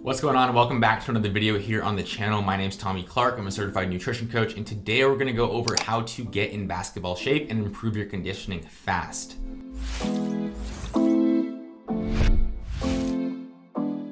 What's going on? Welcome back to another video here on the channel. My name's Tommy Clark. I'm a certified nutrition coach, and today we're gonna go over how to get in basketball shape and improve your conditioning fast.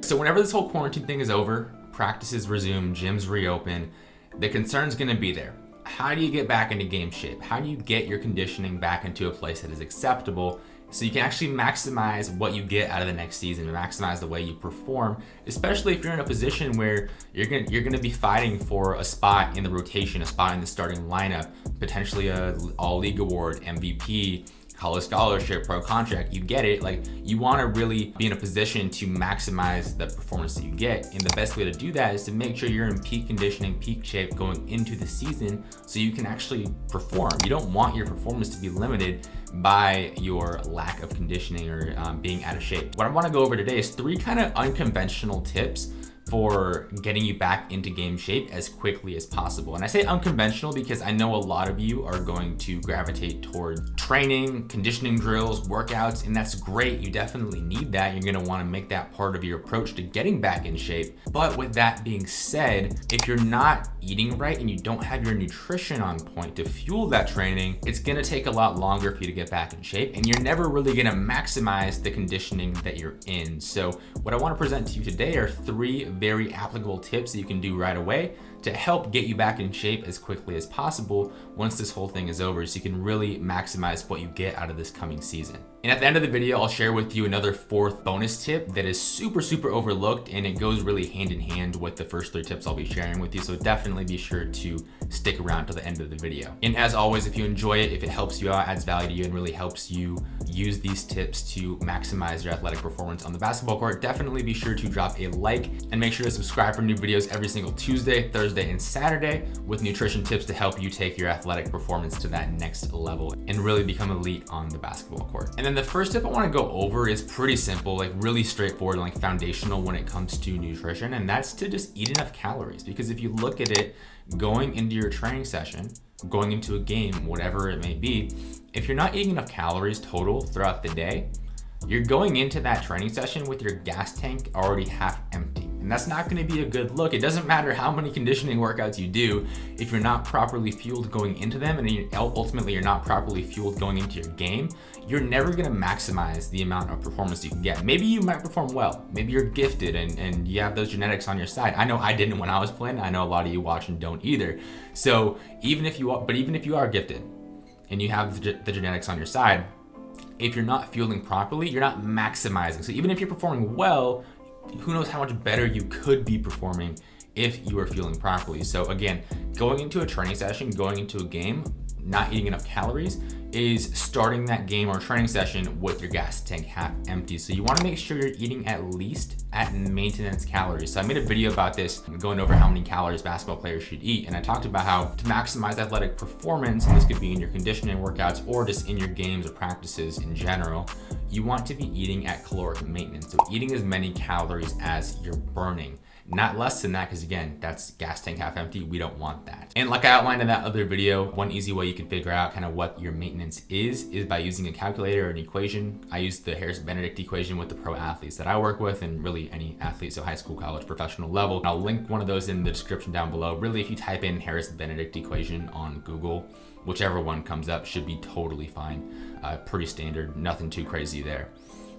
So whenever this whole quarantine thing is over, practices resume, gyms reopen, the concern's gonna be there. How do you get back into game shape? How do you get your conditioning back into a place that is acceptable so you can actually maximize what you get out of the next season, maximize the way you perform, especially if you're in a position where you're gonna be fighting for a spot in the rotation, a spot in the starting lineup, potentially a all-league award, MVP, college scholarship, pro contract. You get it. Like, you want to really be in a position to maximize the performance that you get, and the best way to do that is to make sure you're in peak conditioning, peak shape going into the season so you can actually perform. You don't want your performance to be limited by your lack of conditioning or being out of shape. What I want to go over today is 3 kind of unconventional tips for getting you back into game shape as quickly as possible. And I say unconventional because I know a lot of you are going to gravitate toward training, conditioning drills, workouts, and that's great. You definitely need that. You're gonna wanna make that part of your approach to getting back in shape. But with that being said, if you're not eating right and you don't have your nutrition on point to fuel that training, it's gonna take a lot longer for you to get back in shape, and you're never really gonna maximize the conditioning that you're in. So what I wanna present to you today are 3 very applicable tips that you can do right away to help get you back in shape as quickly as possible once this whole thing is over, so you can really maximize what you get out of this coming season. And at the end of the video, I'll share with you another 4th bonus tip that is super overlooked, and it goes really hand in hand with the first 3 tips I'll be sharing with you. So definitely be sure to stick around to the end of the video. And as always, if you enjoy it, if it helps you out, adds value to you, and really helps you use these tips to maximize your athletic performance on the basketball court, definitely be sure to drop a like and make sure to subscribe for new videos every single Tuesday, Thursday, and Saturday with nutrition tips to help you take your athletic performance to that next level and really become elite on the basketball court. And then the first tip I want to go over is pretty simple, like really straightforward and like foundational when it comes to nutrition, and that's to just eat enough calories. Because if you look at it, going into your training session, going into a game, whatever it may be, if you're not eating enough calories total throughout the day, you're going into that training session with your gas tank already half empty. And that's not gonna be a good look. It doesn't matter how many conditioning workouts you do, if you're not properly fueled going into them, and ultimately you're not properly fueled going into your game, you're never gonna maximize the amount of performance you can get. Maybe you might perform well. Maybe you're gifted and you have those genetics on your side. I know I didn't when I was playing. I know a lot of you watching don't either. So even if you are gifted and you have the genetics on your side, if you're not fueling properly, you're not maximizing. So even if you're performing well, who knows how much better you could be performing if you are fueling properly. So again, going into a training session, going into a game, not eating enough calories is starting that game or training session with your gas tank half empty. So you want to make sure you're eating at least at maintenance calories. So I made a video about this, going over how many calories basketball players should eat, and I talked about how to maximize athletic performance, and this could be in your conditioning workouts or just in your games or practices in general, you want to be eating at caloric maintenance. So eating as many calories as you're burning. Not less than that, because again, that's gas tank half empty. We don't want that. And like I outlined in that other video, one easy way you can figure out kind of what your maintenance is by using a calculator or an equation. I use the Harris-Benedict equation with the pro athletes that I work with, and really any athlete, so high school, college, professional level. And I'll link one of those in the description down below. Really, if you type in Harris-Benedict equation on Google, whichever one comes up should be totally fine. Pretty standard, nothing too crazy there.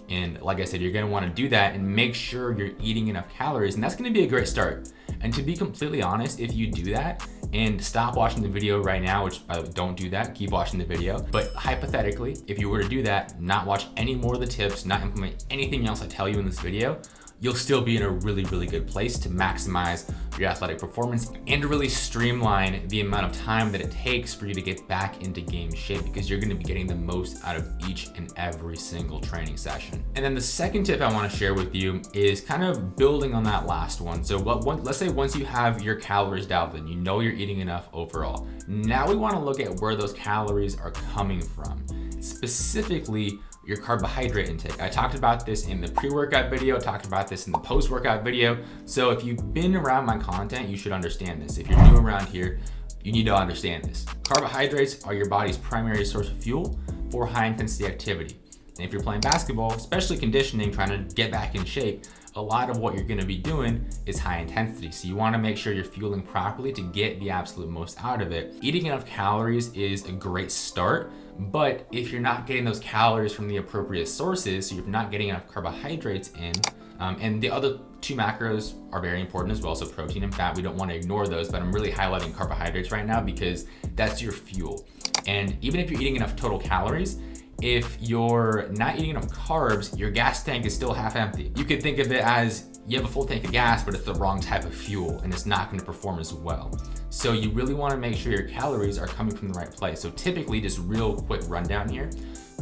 And like I said, you're gonna wanna do that and make sure you're eating enough calories, and that's gonna be a great start. And to be completely honest, if you do that and stop watching the video right now, which don't do that, keep watching the video. But hypothetically, if you were to do that, not watch any more of the tips, not implement anything else I tell you in this video, you'll still be in a really good place to maximize your athletic performance and to really streamline the amount of time that it takes for you to get back into game shape, because you're gonna be getting the most out of each and every single training session. And then the second tip I wanna share with you is kind of building on that last one. So let's say once you have your calories dialed in, you know you're eating enough overall. Now we wanna look at where those calories are coming from. Specifically, your carbohydrate intake. I talked about this in the pre-workout video, talked about this in the post-workout video. So if you've been around my content, you should understand this. If you're new around here, you need to understand this. Carbohydrates are your body's primary source of fuel for high intensity activity. And if you're playing basketball, especially conditioning, trying to get back in shape, a lot of what you're gonna be doing is high intensity. So you wanna make sure you're fueling properly to get the absolute most out of it. Eating enough calories is a great start, but if you're not getting those calories from the appropriate sources, so you're not getting enough carbohydrates in, and the other two macros are very important as well, so protein and fat, we don't want to ignore those, but I'm really highlighting carbohydrates right now because that's your fuel. And even if you're eating enough total calories, if you're not eating enough carbs, your gas tank is still half empty. You could think of it as you have a full tank of gas, but it's the wrong type of fuel and it's not gonna perform as well. So you really wanna make sure your calories are coming from the right place. So typically, just real quick rundown here,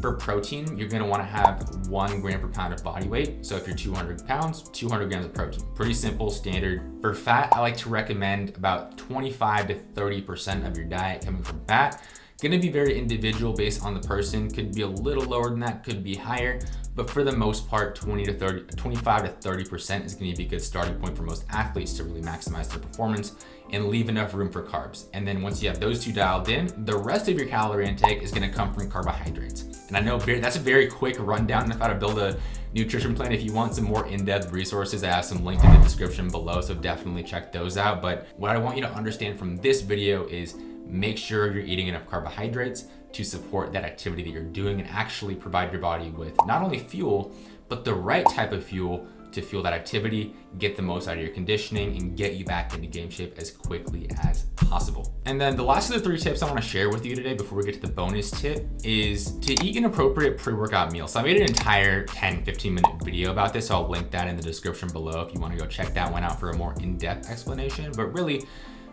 for protein, you're gonna wanna have 1 gram per pound of body weight. So if you're 200 pounds, 200 grams of protein. Pretty simple, standard. For fat, I like to recommend about 25 to 30% of your diet coming from fat. Gonna be very individual based on the person. Could be a little lower than that, could be higher, but for the most part, 25 to 30% is gonna be a good starting point for most athletes to really maximize their performance and leave enough room for carbs. And then once you have those two dialed in, the rest of your calorie intake is gonna come from carbohydrates. And I know that's a very quick rundown of how to build a nutrition plan. If you want some more in-depth resources, I have some linked in the description below, so definitely check those out. But what I want you to understand from this video is make sure you're eating enough carbohydrates to support that activity that you're doing and actually provide your body with not only fuel, but the right type of fuel to fuel that activity, get the most out of your conditioning, and get you back into game shape as quickly as possible. And then the last of the 3 tips I wanna share with you today before we get to the bonus tip is to eat an appropriate pre-workout meal. So I made an entire 10-15 minute video about this, so I'll link that in the description below if you wanna go check that one out for a more in-depth explanation. But really,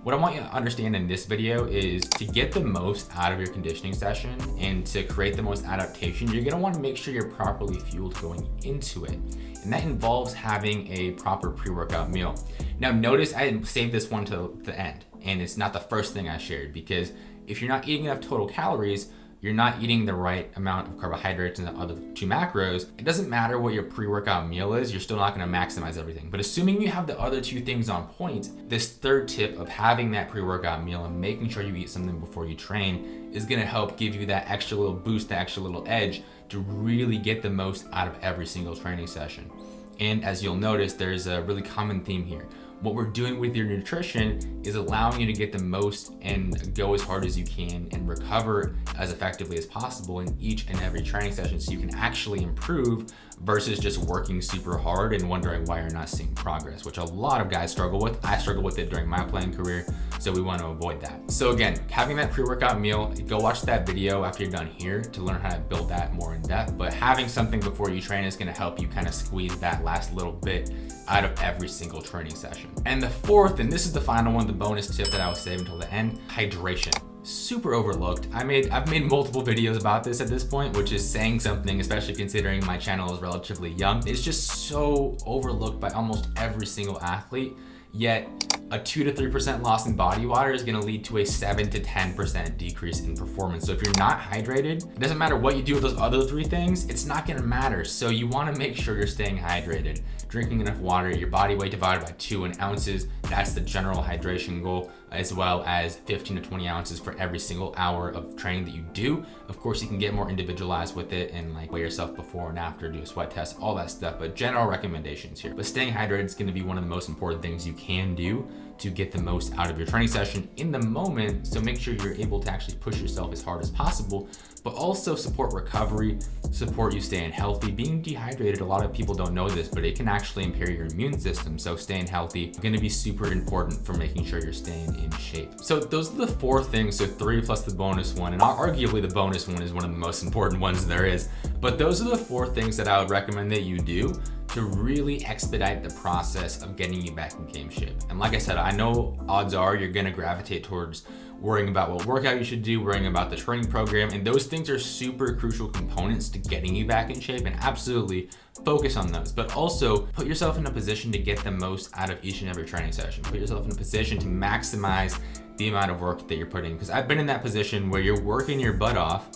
what I want you to understand in this video is to get the most out of your conditioning session and to create the most adaptation, you're gonna wanna make sure you're properly fueled going into it. And that involves having a proper pre-workout meal. Now notice I saved this one to the end, and it's not the first thing I shared, because if you're not eating enough total calories, you're not eating the right amount of carbohydrates and the other 2 macros, it doesn't matter what your pre-workout meal is, you're still not gonna maximize everything. But assuming you have the other 2 things on point, this 3rd tip of having that pre-workout meal and making sure you eat something before you train is gonna help give you that extra little boost, that extra little edge to really get the most out of every single training session. And as you'll notice, there's a really common theme here. What we're doing with your nutrition is allowing you to get the most and go as hard as you can and recover as effectively as possible in each and every training session so you can actually improve versus just working super hard and wondering why you're not seeing progress, which a lot of guys struggle with. I struggled with it during my playing career, so we want to avoid that. So again, having that pre-workout meal, go watch that video after you're done here to learn how to build that more in depth, but having something before you train is going to help you kind of squeeze that last little bit out of every single training session. And the 4th, and this is the final one, the bonus tip that I was saving until the end, hydration. Super overlooked. I've made multiple videos about this at this point, which is saying something, especially considering my channel is relatively young. It's just so overlooked by almost every single athlete, yet a 2 to 3% loss in body water is gonna lead to a 7 to 10% decrease in performance. So if you're not hydrated, it doesn't matter what you do with those other 3 things, it's not gonna matter. So you wanna make sure you're staying hydrated, drinking enough water, your body weight divided by 2 in ounces. That's the general hydration goal, as well as 15 to 20 ounces for every single hour of training that you do. Of course, you can get more individualized with it and like weigh yourself before and after, do a sweat test, all that stuff, but general recommendations here. But staying hydrated is gonna be one of the most important things you can do to get the most out of your training session in the moment. So make sure you're able to actually push yourself as hard as possible, but also support recovery, support you staying healthy. Being dehydrated, a lot of people don't know this, but it can actually impair your immune system. So staying healthy is gonna be super important for making sure you're staying in shape. So those are the 4 things, so 3 plus the bonus one, and arguably the bonus one is one of the most important ones there is. But those are the 4 things that I would recommend that you do to really expedite the process of getting you back in game shape. And like I said, I know odds are you're gonna gravitate towards worrying about what workout you should do, worrying about the training program, and those things are super crucial components to getting you back in shape, and absolutely focus on those. But also put yourself in a position to get the most out of each and every training session. Put yourself in a position to maximize the amount of work that you're putting, because I've been in that position where you're working your butt off,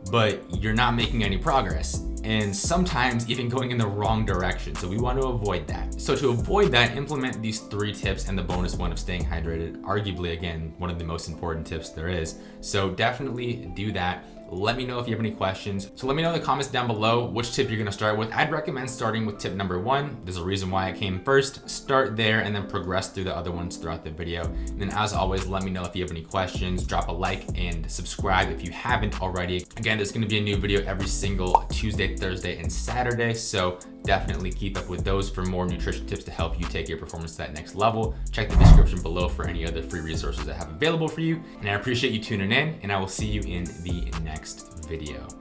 but you're not making any progress, and sometimes even going in the wrong direction. So we want to avoid that. So to avoid that, implement these 3 tips and the bonus one of staying hydrated, arguably again, one of the most important tips there is. So definitely do that. Let me know if you have any questions. So let me know in the comments down below which tip you're gonna start with. I'd recommend starting with tip number 1. There's a reason why it came first. Start there and then progress through the other ones throughout the video. And then as always, let me know if you have any questions. Drop a like and subscribe if you haven't already. Again, there's gonna be a new video every single Tuesday, Thursday, and Saturday. So definitely keep up with those for more nutrition tips to help you take your performance to that next level. Check the description below for any other free resources I have available for you. And I appreciate you tuning in, and I will see you in the next video.